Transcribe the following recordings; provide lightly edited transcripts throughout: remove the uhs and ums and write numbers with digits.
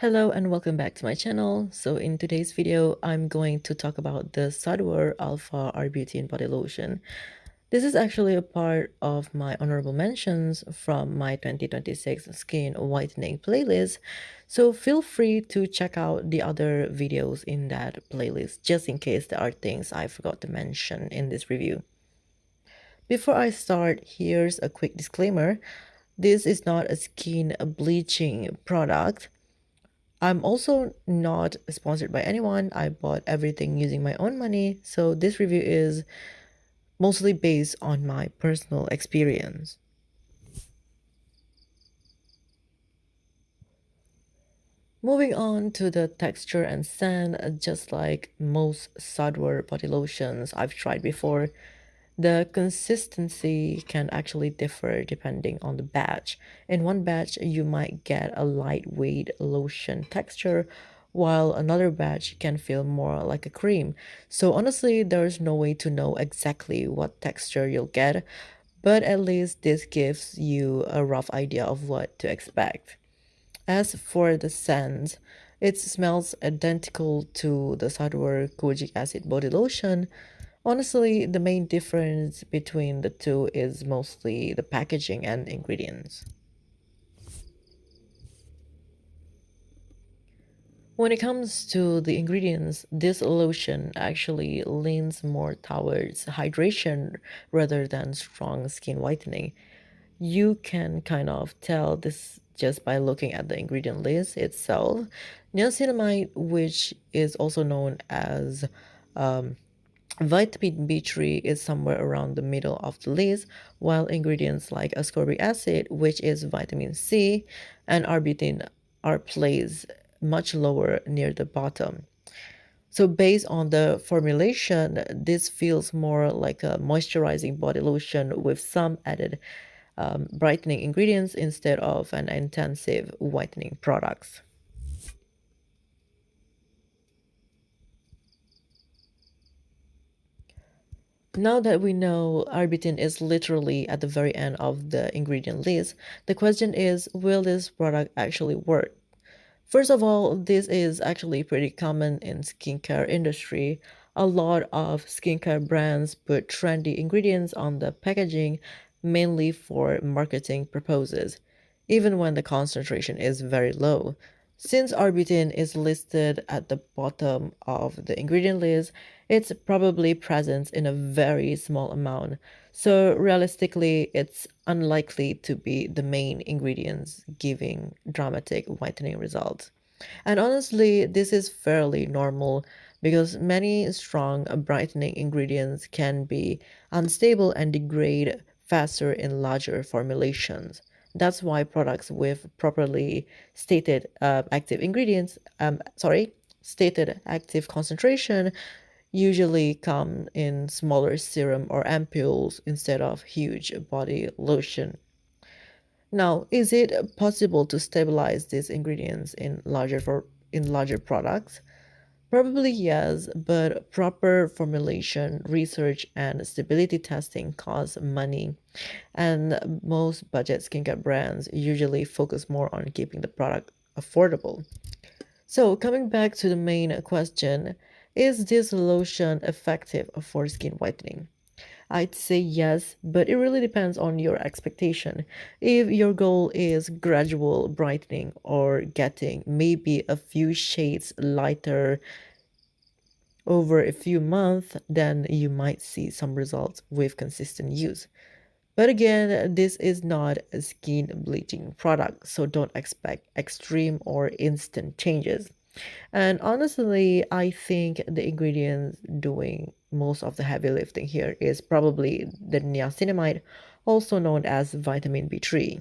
Hello and welcome back to my channel. So in today's video, I'm going to talk about the Sadoer Alpha Arbutin Body Lotion. This is actually a part of my honorable mentions from my 2026 skin whitening playlist. So feel free to check out the other videos in that playlist just in case there are things I forgot to mention in this review. Before I start, here's a quick disclaimer. This is not a skin bleaching product. I'm also not sponsored by anyone. I bought everything using my own money, so this review is mostly based on my personal experience. Moving on to the texture and scent, just like most Sadoer body lotions I've tried before, the consistency can actually differ depending on the batch. In one batch, you might get a lightweight lotion texture, while another batch can feel more like a cream. So honestly, there's no way to know exactly what texture you'll get, but at least this gives you a rough idea of what to expect. As for the scent, it smells identical to the Sadoer Kojic Acid Body Lotion. Honestly, the main difference between the two is mostly the packaging and ingredients. When it comes to the ingredients, this lotion actually leans more towards hydration rather than strong skin whitening. You can kind of tell this just by looking at the ingredient list itself. Niacinamide, which is also known as vitamin B3, is somewhere around the middle of the list, while ingredients like ascorbic acid, which is vitamin C, and arbutin are placed much lower near the bottom. So based on the formulation, this feels more like a moisturizing body lotion with some added brightening ingredients instead of an intensive whitening products. Now that we know Arbutin is literally at the very end of the ingredient list, the question is, will this product actually work? First of all, this is actually pretty common in skincare industry. A lot of skincare brands put trendy ingredients on the packaging mainly for marketing purposes, even when the concentration is very low. Since Arbutin is listed at the bottom of the ingredient list, it's probably present in a very small amount. So realistically, it's unlikely to be the main ingredients giving dramatic whitening results. And honestly, this is fairly normal because many strong brightening ingredients can be unstable and degrade faster in larger formulations. That's why products with properly stated stated active concentration usually come in smaller serum or ampoules instead of huge body lotion. Now, is it possible to stabilize these ingredients in larger products? Probably yes, but proper formulation, research, and stability testing cost money, and most budget skincare brands usually focus more on keeping the product affordable. So, coming back to the main question, is this lotion effective for skin whitening? I'd say yes, but it really depends on your expectation. If your goal is gradual brightening or getting maybe a few shades lighter over a few months, then you might see some results with consistent use. But again, this is not a skin bleaching product, so don't expect extreme or instant changes. And honestly, I think the ingredients doing most of the heavy lifting here is probably the niacinamide, also known as vitamin B3.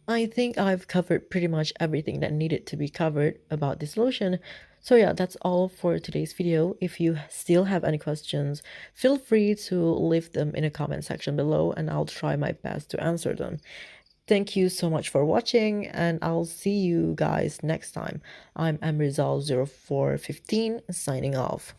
I think I've covered pretty much everything that needed to be covered about this lotion. So yeah, that's all for today's video. If you still have any questions, feel free to leave them in the comment section below and I'll try my best to answer them. Thank you so much for watching and I'll see you guys next time. I'm mrizal0415 signing off.